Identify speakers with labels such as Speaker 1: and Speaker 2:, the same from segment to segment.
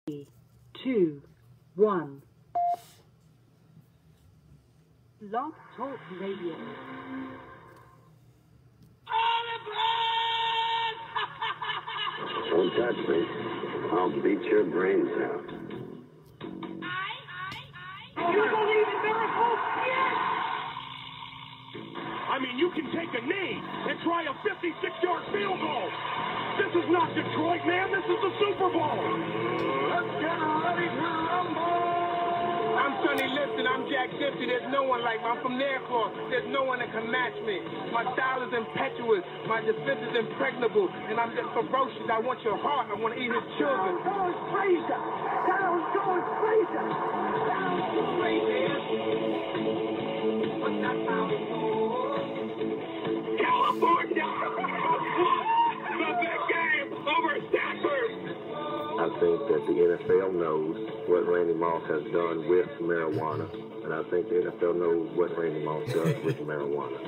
Speaker 1: 3, 2, 1. Love Talk Radio.
Speaker 2: Don't touch me. I'll beat your brains out.
Speaker 3: You believe in miracles? Yes! I mean, you can take a knee and try a 56-yard field goal. This is not Detroit, man. This is the Super Bowl. Let's get ready to rumble. I'm Sonny Liston. I'm Jack Dempsey. There's no one like me. I'm from Nairclaw. There's no one that can match me. My style is impetuous. My defense is impregnable. And I'm just ferocious. I want your heart. I want to eat his children. Down goes Frazier. Down goes Frazier. Down goes Frazier. What's that sound? California. The big game over Stafford.
Speaker 2: I think that the NFL knows what Randy Moss has done with marijuana, and I think the NFL knows what Randy Moss does with marijuana.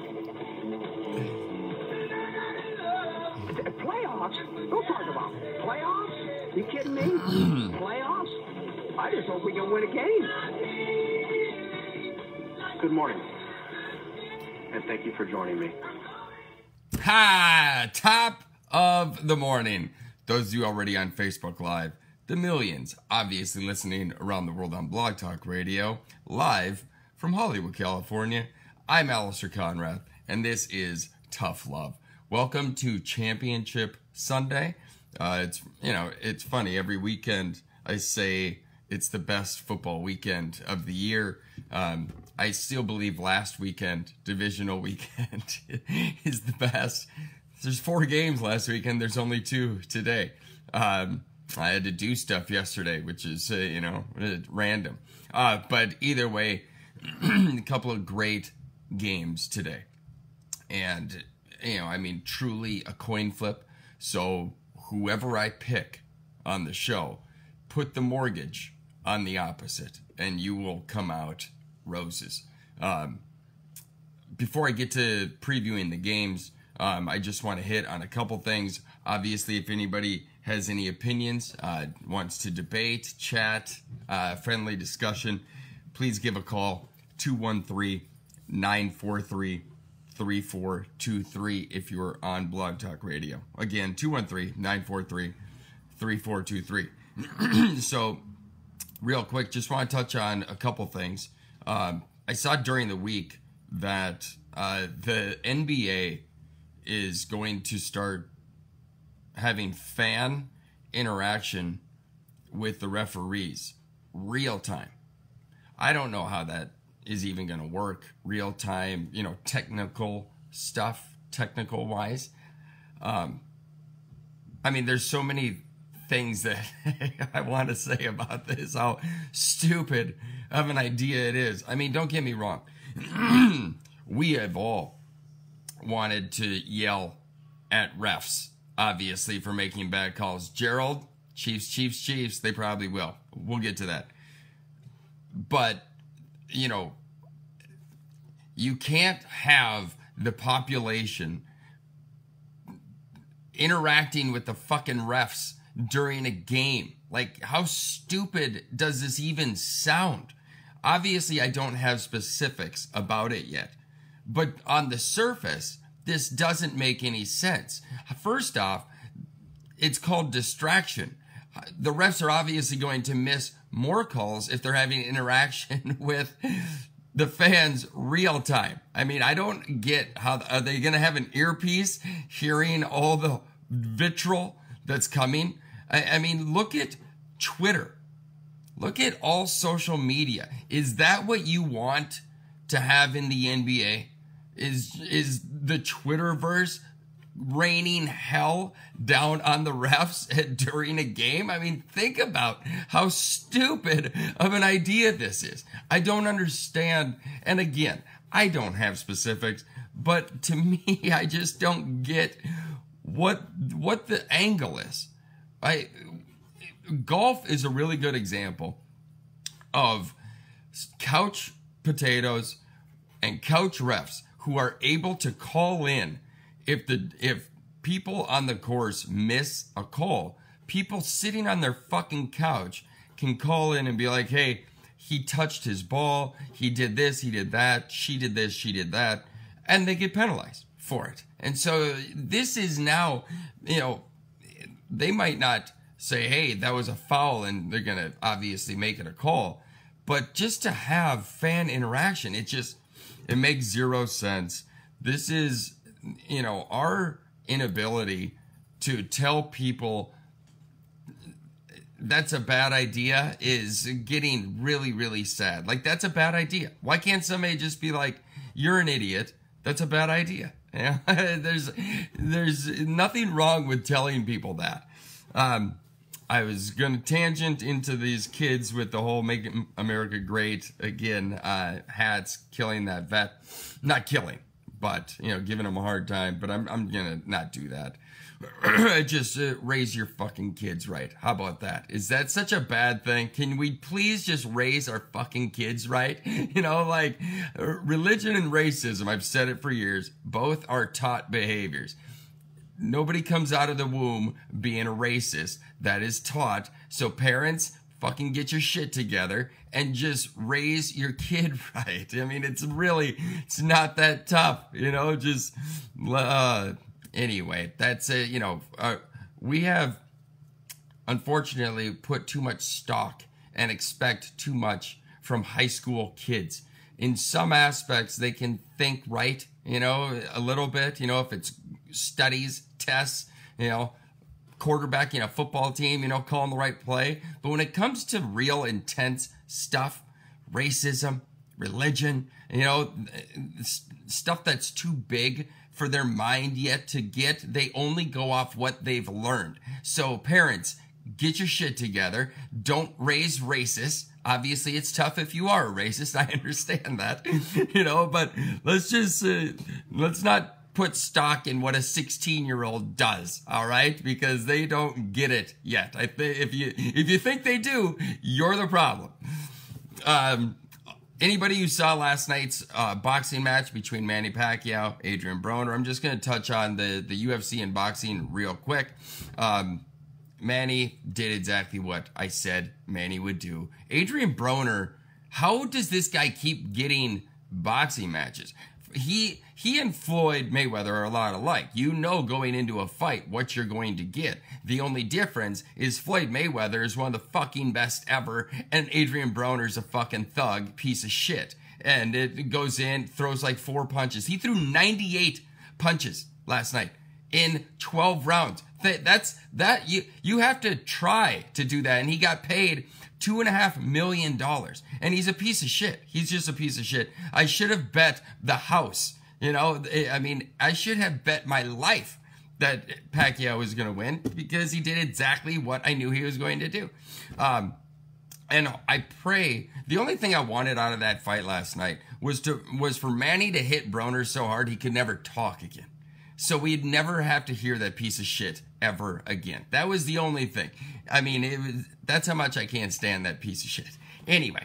Speaker 4: Playoffs? Don't talk about playoffs. You kidding me? Playoffs? I just hope we can win a game.
Speaker 5: Good morning, and thank you for joining me.
Speaker 6: Ha! Top of the morning. Those of you already on Facebook Live, the millions obviously listening around the world on Blog Talk Radio, live from Hollywood, California. I'm Alistair Conrad, and this is Tough Love. Welcome to Championship Sunday. It's funny. Every weekend I say it's the best football weekend of the year. I still believe last weekend, divisional weekend, is the best. There's 4 games last weekend. There's only 2 today. I had to do stuff yesterday, which is, random. But either way, a couple of great games today. And, truly a coin flip. So whoever I pick on the show, put the mortgage on the opposite, and you will come out roses. Before I get to previewing the games, I just want to hit on a couple things. Obviously, if anybody has any opinions, wants to debate, chat, friendly discussion, please give a call, 213-943-3423 if you're on Blog Talk Radio. Again, 213-943-3423. So, real quick, just want to touch on a couple things. I saw during the week that the NBA is going to start having fan interaction with the referees real time. I don't know how that is even going to work real time, technical stuff, technical wise. There's so many things that I want to say about this, how stupid of an idea it is. Don't get me wrong. We have all wanted to yell at refs, obviously, for making bad calls. Gerald, Chiefs, they probably will. We'll get to that. But, you can't have the population interacting with the fucking refs during a game. Like, how stupid does this even sound? Obviously, I don't have specifics about it yet. But on the surface, this doesn't make any sense. First off, it's called distraction. The refs are obviously going to miss more calls if they're having interaction with the fans real time. I don't get how, are they going to have an earpiece hearing all the vitriol that's coming? Look at Twitter. Look at all social media. Is that what you want to have in the NBA? Is the Twitterverse raining hell down on the refs during a game? Think about how stupid of an idea this is. I don't understand. And again, I don't have specifics, but to me, I just don't get what the angle is. Golf is a really good example of couch potatoes and couch refs who are able to call in if people on the course miss a call people sitting on their fucking couch can call in and be like, hey, he touched his ball, he did this, he did that, she did this, she did that, and they get penalized for it. And so this is now, you know, they might not say, hey, that was a foul, and they're going to obviously make it a call. But just to have fan interaction, it makes zero sense. This is, you know, our inability to tell people that's a bad idea is getting really, really sad. Like, that's a bad idea. Why can't somebody just be like, you're an idiot, that's a bad idea? Yeah? There's nothing wrong with telling people that. I was going to tangent into these kids with the whole Make America Great Again hats, killing that vet. Not killing, but, you know, giving them a hard time. But I'm going to not do that. Just raise your fucking kids right. How about that? Is that such a bad thing? Can we please just raise our fucking kids right? You know, like, religion and racism, I've said it for years, both are taught behaviors. Nobody comes out of the womb being a racist. That is taught. So parents, fucking get your shit together and just raise your kid right. I mean, it's not that tough, you know, just, anyway, that's it. You know, we have unfortunately put too much stock and expect too much from high school kids. In some aspects, they can think right, you know, a little bit, you know, if it's studies, tests, you know, quarterback, you know, football team, you know, calling the right play. But when it comes to real intense stuff, racism, religion, you know, stuff that's too big for their mind yet to get, they only go off what they've learned. So parents, get your shit together. Don't raise racists. Obviously, it's tough if you are a racist. I understand that, you know, but let's just, let's not put stock in what a 16-year-old does, all right? Because they don't get it yet. If you think they do, you're the problem. Anybody who saw last night's boxing match between Manny Pacquiao, Adrian Broner, I'm just going to touch on the UFC and boxing real quick. Manny did exactly what I said Manny would do. Adrian Broner, how does this guy keep getting boxing matches? He and Floyd Mayweather are a lot alike. You know going into a fight what you're going to get. The only difference is Floyd Mayweather is one of the fucking best ever, and Adrian Broner's a fucking thug piece of shit. And it goes in, throws like 4 punches. He threw 98 punches last night in 12 rounds. You have to try to do that, and he got paid $2.5 million, and he's a piece of shit. He's just a piece of shit. I should have bet the house. You know, I mean, I should have bet my life that Pacquiao was going to win because he did exactly what I knew he was going to do. And I pray, the only thing I wanted out of that fight last night was for Manny to hit Broner so hard he could never talk again. So we'd never have to hear that piece of shit ever again. That was the only thing. I mean, that's how much I can't stand that piece of shit. Anyway,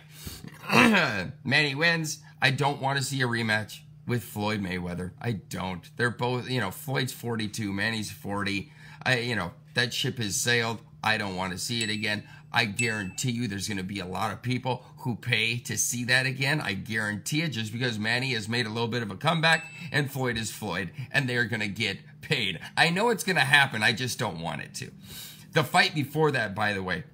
Speaker 6: Manny wins. I don't want to see a rematch with Floyd Mayweather. I don't. They're both, you know, Floyd's 42, Manny's 40. You know, that ship has sailed. I don't want to see it again. I guarantee you there's going to be a lot of people who pay to see that again. I guarantee it, just because Manny has made a little bit of a comeback and Floyd is Floyd, and they're going to get paid. I know it's going to happen. I just don't want it to. The fight before that, by the way,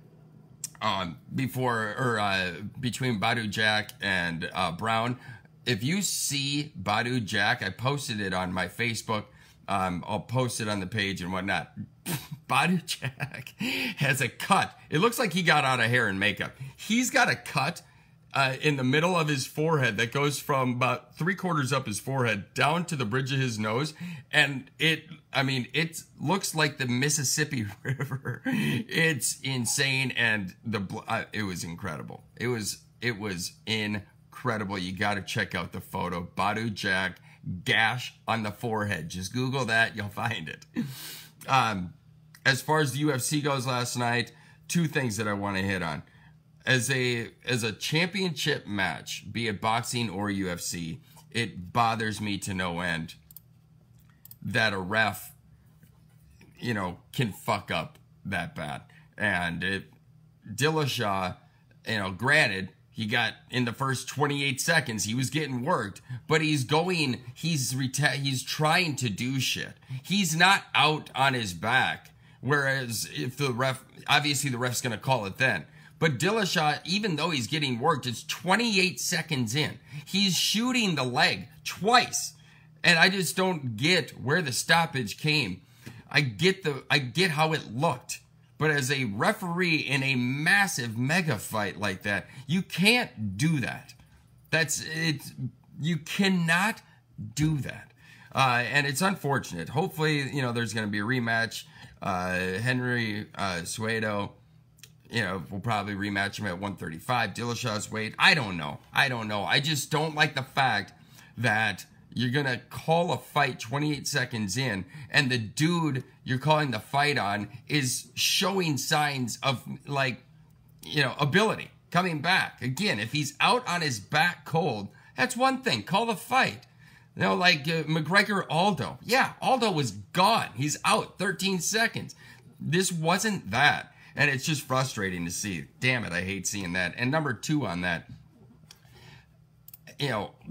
Speaker 6: between Badu Jack and Brown, if you see Badu Jack, I posted it on my Facebook. I'll post it on the page and whatnot. Badu Jack has a cut. It looks like he got out of hair and makeup. He's got a cut in the middle of his forehead that goes from about 3/4 up his forehead down to the bridge of his nose. And it looks like the Mississippi River. It's insane. And it was incredible. It was incredible. You got to check out the photo. Badu Jack, gash on the forehead. Just Google that. You'll find it. As far as the UFC goes last night, 2 things that I want to hit on. As a championship match, be it boxing or UFC, it bothers me to no end that a ref, you know, can fuck up that bad. And Dillashaw, granted, he got in the first 28 seconds, he was getting worked, but he's trying to do shit. He's not out on his back. Whereas if the ref, obviously the ref's going to call it then. But Dillashaw, even though he's getting worked, it's 28 seconds in. He's shooting the leg twice. And I just don't get where the stoppage came. I get how it looked. But as a referee in a massive mega fight like that, you can't do that. You cannot do that. And it's unfortunate. Hopefully, there's going to be a rematch. Henry Cejudo, we'll probably rematch him at 135. Dillashaw's weight, I don't know. I just don't like the fact that you're going to call a fight 28 seconds in, and the dude you're calling the fight on is showing signs of, ability, coming back. Again, if he's out on his back cold, that's one thing. Call the fight. McGregor Aldo. Yeah, Aldo was gone. He's out 13 seconds. This wasn't that. And it's just frustrating to see. Damn it, I hate seeing that. And number 2 on that,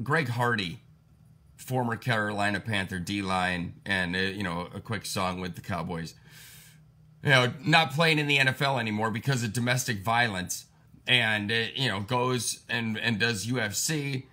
Speaker 6: Greg Hardy, former Carolina Panther D-line, and, a quick song with the Cowboys. Not playing in the NFL anymore because of domestic violence. And, goes and does UFC.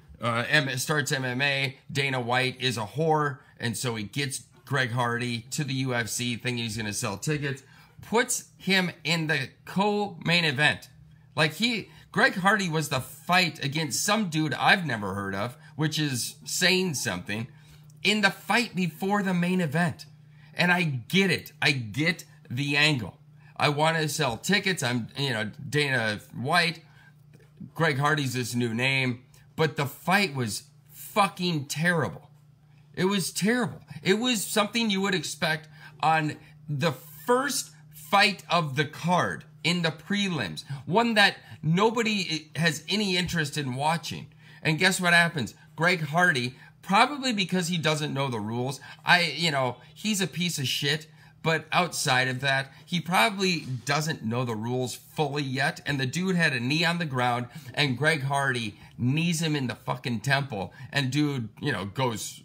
Speaker 6: Starts MMA. Dana White is a whore, and so he gets Greg Hardy to the UFC, thinking he's going to sell tickets, puts him in the co-main event. Greg Hardy was the fight against some dude I've never heard of, which is saying something, in the fight before the main event. And I get it. I get the angle. I want to sell tickets. I'm, Dana White. Greg Hardy's this new name. But the fight was fucking terrible. It was terrible. It was something you would expect on the first fight of the card in the prelims. One that nobody has any interest in watching. And guess what happens? Greg Hardy, probably because he doesn't know the rules. He's a piece of shit. But outside of that, he probably doesn't know the rules fully yet. And the dude had a knee on the ground, and Greg Hardy knees him in the fucking temple, and dude, goes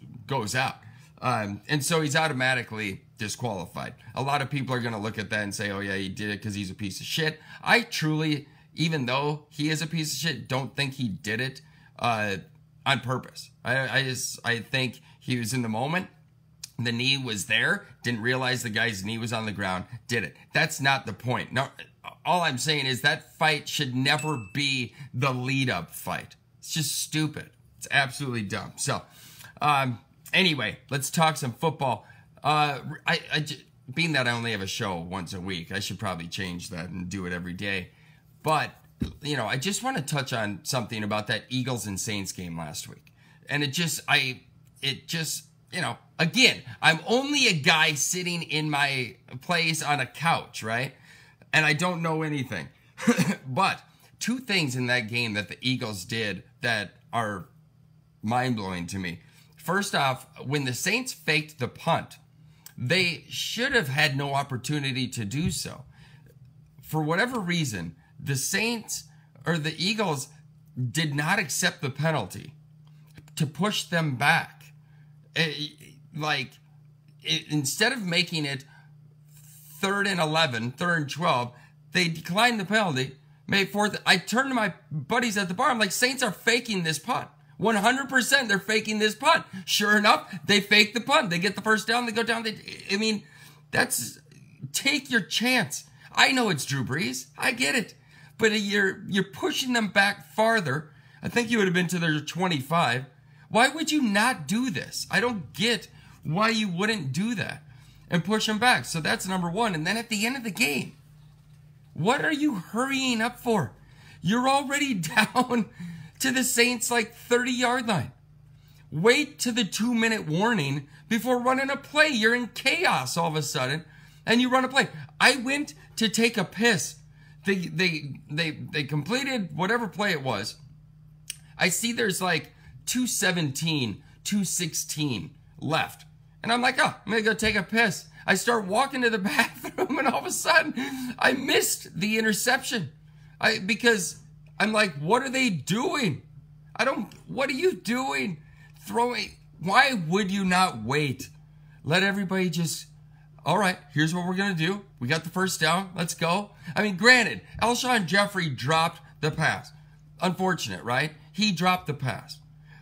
Speaker 6: out. And so he's automatically disqualified. A lot of people are going to look at that and say, oh yeah, he did it because he's a piece of shit. I truly, even though he is a piece of shit, don't think he did it on purpose. I think he was in the moment. The knee was there, didn't realize the guy's knee was on the ground, did it. That's not the point. No, all I'm saying is that fight should never be the lead-up fight. It's just stupid. It's absolutely dumb. So, anyway, let's talk some football. Being that I only have a show once a week, I should probably change that and do it every day. But, I just want to touch on something about that Eagles and Saints game last week. And again, I'm only a guy sitting in my place on a couch, right? And I don't know anything. But 2 things in that game that the Eagles did that are mind-blowing to me. First off, when the Saints faked the punt, they should have had no opportunity to do so. For whatever reason, the Eagles did not accept the penalty to push them back. Instead of making it 3rd and 11, 3rd and 12, they declined the penalty, made 4th. I turned to my buddies at the bar. I'm like, Saints are faking this punt. 100% they're faking this punt. Sure enough, they fake the punt. They get the first down. They go down. Take your chance. I know it's Drew Brees. I get it. But you're pushing them back farther. I think you would have been to their 25. Why would you not do this? I don't get why you wouldn't do that and push them back. So that's number 1. And then at the end of the game, what are you hurrying up for? You're already down to the Saints 30-yard line. Wait to the 2-minute warning before running a play. You're in chaos all of a sudden, and you run a play. I went to take a piss. They completed whatever play it was. I see there's 2:17, 2:16 left. And I'm like, I'm going to go take a piss. I start walking to the bathroom, and all of a sudden, I missed the interception. Because I'm like, what are they doing? What are you doing? Why would you not wait? Let everybody just, all right, here's what we're going to do. We got the first down. Let's go. I mean, granted, Alshon Jeffrey dropped the pass. Unfortunate, right? He dropped the pass.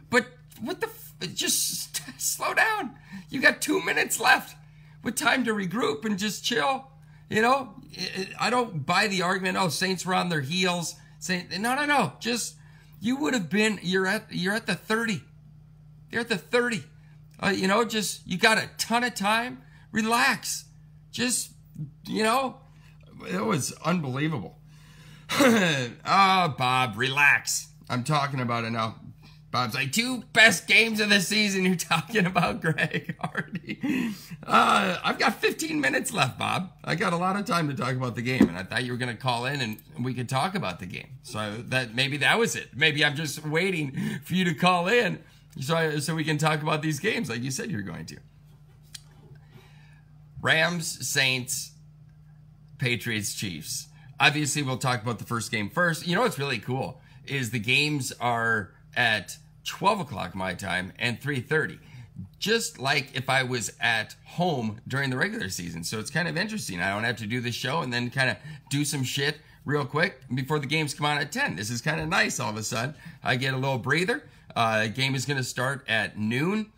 Speaker 6: But what the, just slow down. You got 2 minutes left with time to regroup and just chill. You know, I don't buy the argument, oh, Saints were on their heels. No. Just, you would have been, you're at the 30. You're at the 30. You know, just, you got a ton of time. Relax. Just, you know, it was unbelievable. Oh, Bob, relax. I'm talking about it now. Bob's like, 2 best games of the season you're talking about, Greg Hardy. I've got 15 minutes left, Bob. I got a lot of time to talk about the game, and I thought you were going to call in and we could talk about the game. So maybe that was it. Maybe I'm just waiting for you to call in so we can talk about these games like you said you're going to. Rams, Saints, Patriots, Chiefs. Obviously, we'll talk about the first game first. You know what's really cool is the games are at 12 o'clock my time and 3:30, just like if I was at home during the regular season. So it's kind of interesting. I don't have to do the show and then kind of do some shit real quick before the games come on at 10. This is kind of nice. All of a sudden, I get a little breather. Game is going to start at noon.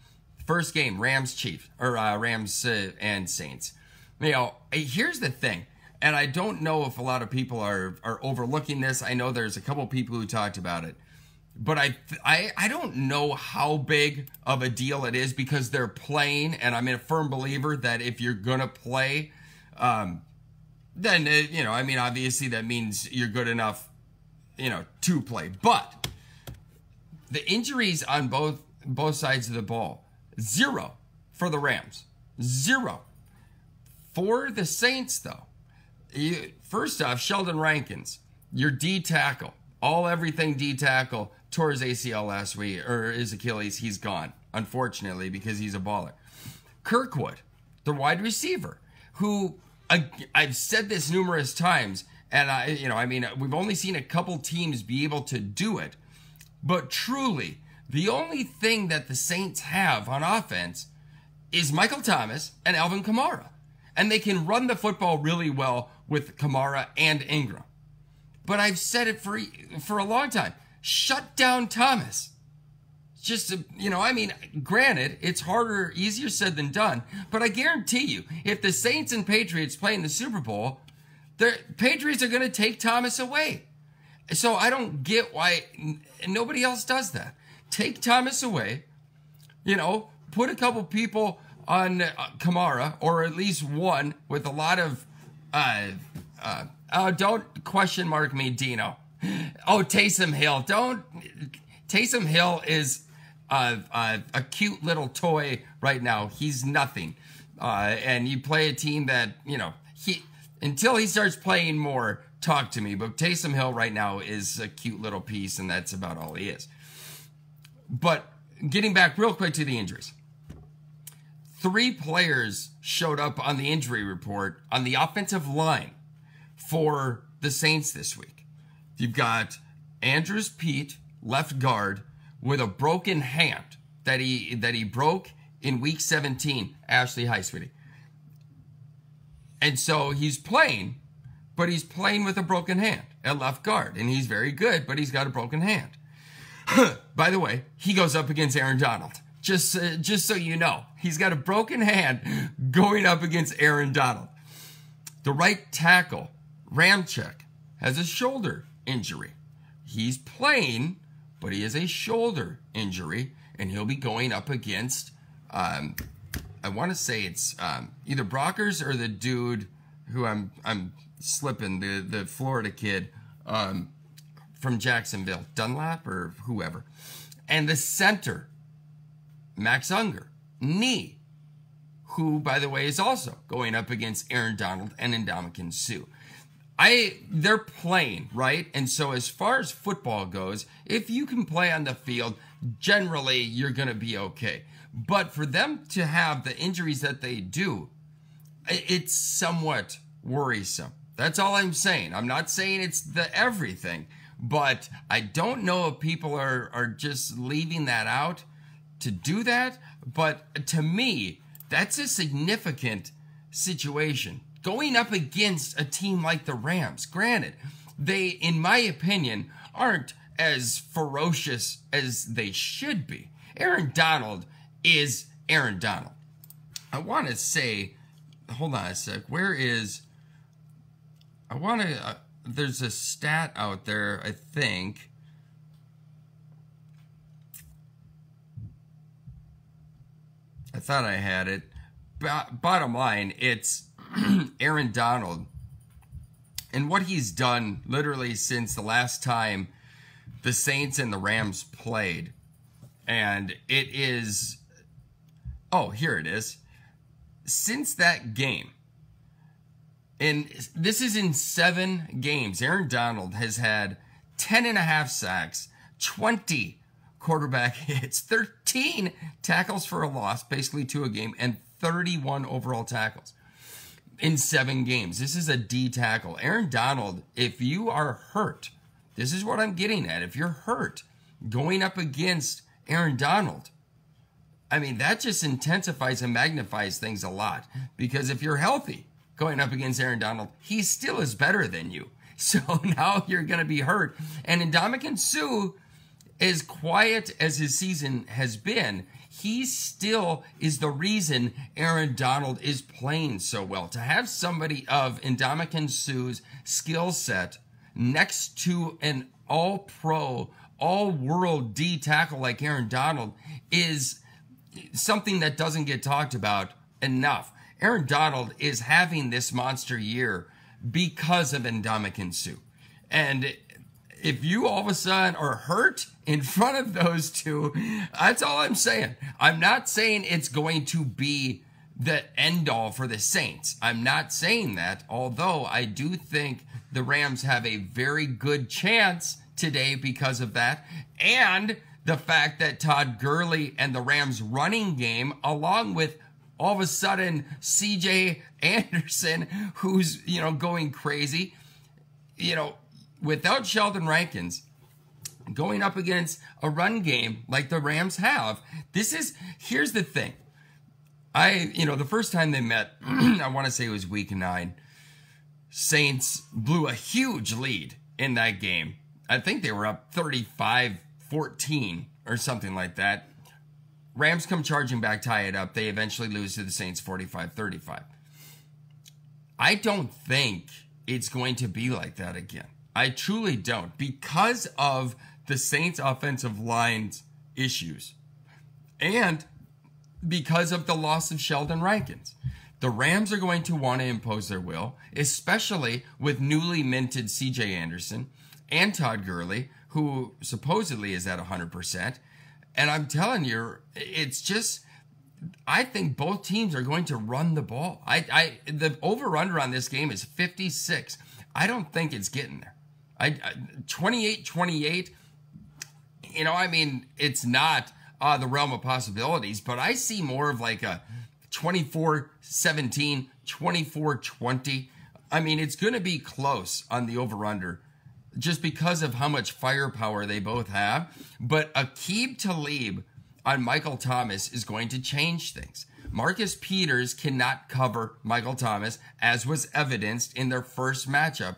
Speaker 6: First game, Rams, Chiefs, or Rams and Saints. You know, here's the thing, and I don't know if a lot of people are overlooking this. I know there's a couple people who talked about it. But I don't know how big of a deal it is because they're playing, and I'm a firm believer that if you're going to play, then, you know, I mean, obviously that means you're good enough, you know, to play. But the injuries on both sides of the ball, 0 for the Rams. 0. For the Saints, though, first off, Sheldon Rankins, your D tackle, everything D tackle, tore his ACL last week, or his Achilles. He's gone, unfortunately, because he's a baller. Kirkwood, the wide receiver, who I've said this numerous times, and we've only seen a couple teams be able to do it, but truly, the only thing that the Saints have on offense is Michael Thomas and Alvin Kamara, and they can run the football really well with Kamara and Ingram. But I've said it for a long time. Shut down Thomas. Just, granted, it's easier said than done, but I guarantee you, if the Saints and Patriots play in the Super Bowl, the Patriots are going to take Thomas away. So I don't get why nobody else does that. Take Thomas away, put a couple people on Kamara, or at least one with a lot of, don't question mark me, Dino. Oh, Taysom Hill. Taysom Hill is a cute little toy right now. He's nothing. And you play a team that, until he starts playing more, talk to me. But Taysom Hill right now is a cute little piece, and that's about all he is. But getting back real quick to the injuries. 3 players showed up on the injury report on the offensive line for the Saints this week. You've got Andrews Pete, left guard, with a broken hand that he broke in week 17. Ashley, hi, sweetie. And so he's playing, but he's playing with a broken hand at left guard. And he's very good, but he's got a broken hand. By the way, he goes up against Aaron Donald. Just so you know, he's got a broken hand going up against Aaron Donald. The right tackle, Ramczyk, has a shoulder injury. He's playing, but he has a shoulder injury, and he'll be going up against, I want to say it's either Brockers or the dude who I'm slipping, the Florida kid from Jacksonville, Dunlap or whoever. And the center, Max Unger, knee, who, by the way, is also going up against Aaron Donald and Ndamukong Suh. They're playing, right? And so as far as football goes, if you can play on the field, generally you're going to be okay. But for them to have the injuries that they do, it's somewhat worrisome. That's all I'm saying. I'm not saying it's the everything, but I don't know if people are just leaving that out to do that. But to me, that's a significant situation. Going up against a team like the Rams, granted, they, in my opinion, aren't as ferocious as they should be. Aaron Donald is Aaron Donald. I want to say, hold on a sec, there's a stat out there, I think. I thought I had it. Bottom line, it's Aaron Donald and what he's done literally since the last time the Saints and the Rams played. And it is, oh, here it is. Since that game, and this is in 7 games, Aaron Donald has had 10.5 sacks, 20 quarterback hits, 13 tackles for a loss, basically 2 a game, and 31 overall tackles in 7 games. This is a D tackle. Aaron Donald, if you are hurt, this is what I'm getting at. If you're hurt going up against Aaron Donald, I mean, that just intensifies and magnifies things a lot. Because if you're healthy going up against Aaron Donald, he still is better than you. So now you're going to be hurt. And Ndamukong Suh, as quiet as his season has been, he still is the reason Aaron Donald is playing so well. To have somebody of Ndamukong Suh's skill set next to an all-pro, all-world D tackle like Aaron Donald is something that doesn't get talked about enough. Aaron Donald is having this monster year because of Ndamukong Suh. And if you all of a sudden are hurt in front of those two, that's all I'm saying. I'm not saying it's going to be the end all for the Saints. I'm not saying that, although I do think the Rams have a very good chance today because of that. And the fact that Todd Gurley and the Rams running game, along with all of a sudden CJ Anderson, who's, going crazy, without Sheldon Rankins, going up against a run game like the Rams have, here's the thing. The first time they met, I want to say it was week 9, Saints blew a huge lead in that game. I think they were up 35-14 or something like that. Rams come charging back, tie it up. They eventually lose to the Saints 45-35. I don't think it's going to be like that again. I truly don't, because of the Saints offensive line's issues and because of the loss of Sheldon Rankins. The Rams are going to want to impose their will, especially with newly minted CJ Anderson and Todd Gurley, who supposedly is at 100%. And I'm telling you, it's just, I think both teams are going to run the ball. The over-under on this game is 56. I don't think it's getting there. 28-28, it's not the realm of possibilities, but I see more of like a 24-17, 24-20. It's going to be close on the over-under just because of how much firepower they both have. But Aqib Talib on Michael Thomas is going to change things. Marcus Peters cannot cover Michael Thomas, as was evidenced in their first matchup,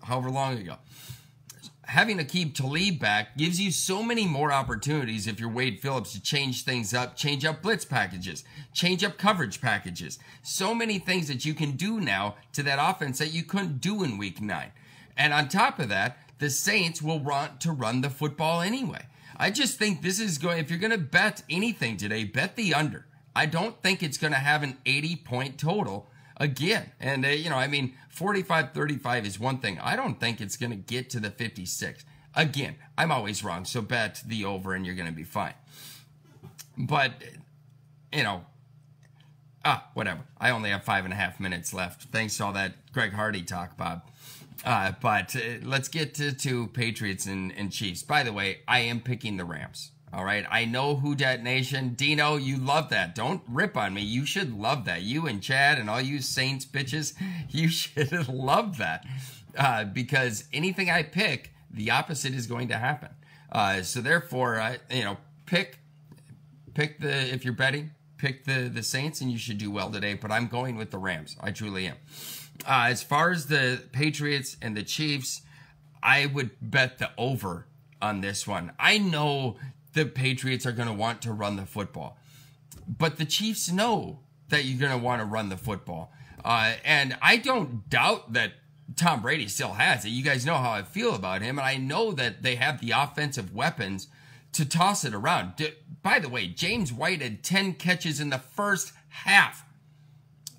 Speaker 6: however long ago. Having Aqib Talib back gives you so many more opportunities if you're Wade Phillips to change things up, change up blitz packages, change up coverage packages. So many things that you can do now to that offense that you couldn't do in week 9. And on top of that, the Saints will want to run the football anyway. I just think this is going, if you're going to bet anything today, bet the under. I don't think it's going to have an 80-point total again. And, 45-35 is one thing. I don't think it's going to get to the 56. Again, I'm always wrong, so bet the over and you're going to be fine. But, whatever. I only have 5.5 minutes left. Thanks to all that Greg Hardy talk, Bob. But let's get to Patriots and Chiefs. By the way, I am picking the Rams. All right, I know Who Dat Nation. Dino, you love that. Don't rip on me. You should love that. You and Chad and all you Saints bitches, you should love that. Because anything I pick, the opposite is going to happen. So therefore, pick the, if you're betting, pick the Saints and you should do well today. But I'm going with the Rams. I truly am. As far as the Patriots and the Chiefs, I would bet the over on this one. I know the Patriots are going to want to run the football, but the Chiefs know that you're going to want to run the football. And I don't doubt that Tom Brady still has it. You guys know how I feel about him, and I know that they have the offensive weapons to toss it around. By the way, James White had 10 catches in the first half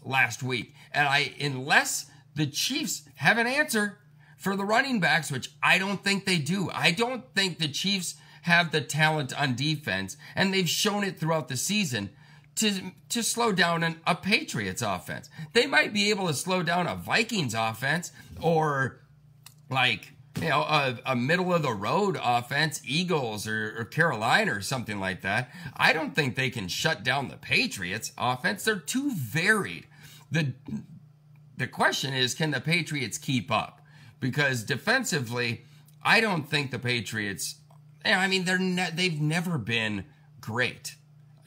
Speaker 6: last week. And unless the Chiefs have an answer for the running backs, which I don't think they do. I don't think the Chiefs have the talent on defense, and they've shown it throughout the season, to slow down a Patriots offense. They might be able to slow down a Vikings offense, or like, a middle of the road offense, Eagles or Carolina or something like that. I don't think they can shut down the Patriots offense. They're too varied. The question is, can the Patriots keep up? Because defensively, I don't think the Patriots, they've never been great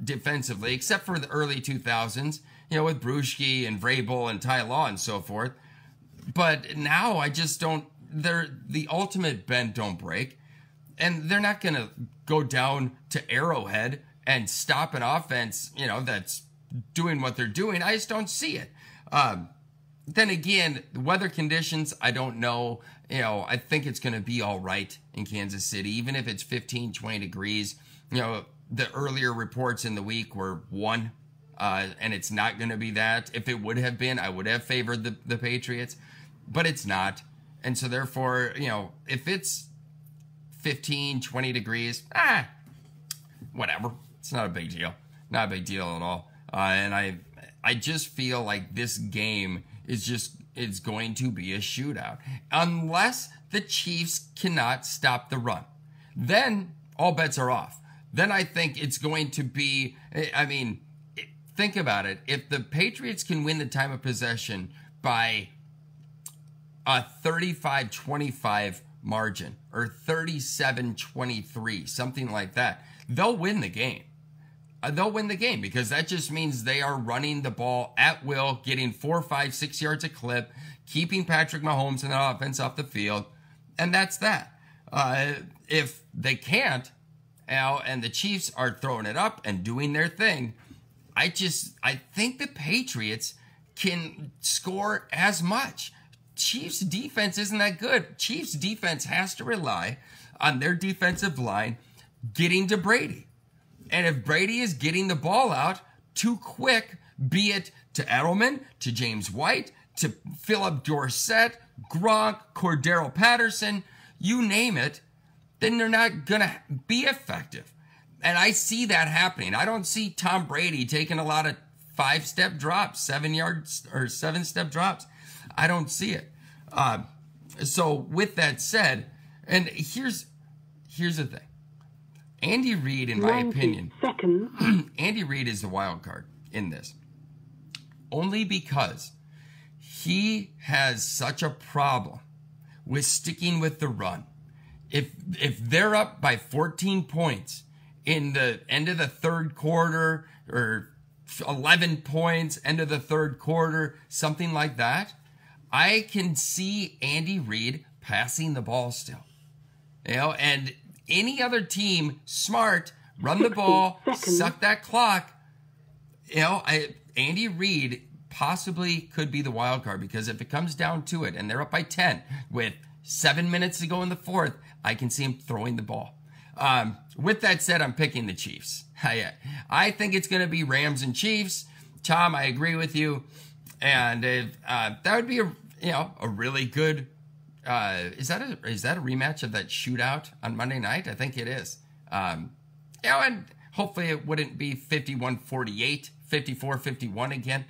Speaker 6: defensively, except for the early 2000s, with Bruschi and Vrabel and Ty Law and so forth. But now I just don't, they're the ultimate bend don't break, and they're not going to go down to Arrowhead and stop an offense, that's doing what they're doing. I just don't see it. Then again, the weather conditions, I don't know. I think it's going to be all right in Kansas City, even if it's 15, 20 degrees. The earlier reports in the week were 1, and it's not going to be that. If it would have been, I would have favored the Patriots, but it's not. And so therefore, if it's 15, 20 degrees, whatever. It's not a big deal. Not a big deal at all. And I just feel like this game is going to be a shootout. Unless the Chiefs cannot stop the run. Then all bets are off. Then I think it's going to be, think about it. If the Patriots can win the time of possession by a 35-25 margin or 37-23, something like that, they'll win the game. They'll win the game because that just means they are running the ball at will, getting 4, 5, 6 yards a clip, keeping Patrick Mahomes and the offense off the field, and that's that. If they can't, and the Chiefs are throwing it up and doing their thing, I think the Patriots can score as much. Chiefs defense isn't that good. Chiefs defense has to rely on their defensive line getting to Brady. And if Brady is getting the ball out too quick, be it to Edelman, to James White, to Philip Dorsett, Gronk, Cordero Patterson, you name it, then they're not going to be effective. And I see that happening. I don't see Tom Brady taking a lot of 5-step drops, 7-step drops. I don't see it. So with that said, and here's the thing. Andy Reid, in my opinion, Andy Reid is the wild card in this. Only because he has such a problem with sticking with the run. If they're up by 14 points in the end of the third quarter, or 11 points, end of the third quarter, something like that, I can see Andy Reid passing the ball still. And any other team, smart, run the ball, suck that clock. Andy Reid possibly could be the wild card, because if it comes down to it and they're up by 10 with 7 minutes to go in the fourth, I can see him throwing the ball. With that said, I'm picking the Chiefs. I think it's going to be Rams and Chiefs. Tom, I agree with you. And that would be a really good. Is that a rematch of that shootout on Monday night? I think it is. And hopefully it wouldn't be 51-48, 54-51 again.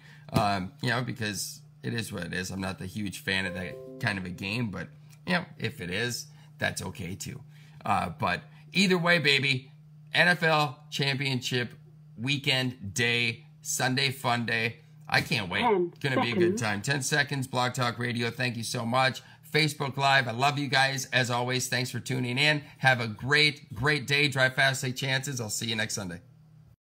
Speaker 6: Because it is what it is. I'm not the huge fan of that kind of a game, but if it is, that's okay too. But either way, baby, NFL Championship weekend day, Sunday fun day. I can't wait.
Speaker 1: 10
Speaker 6: Gonna be a good
Speaker 1: seconds.
Speaker 6: time. 10 seconds, Blog Talk Radio. Thank you so much. Facebook Live, I love you guys. As always, thanks for tuning in. Have a great, great day. Drive fast, take chances. I'll see you next Sunday.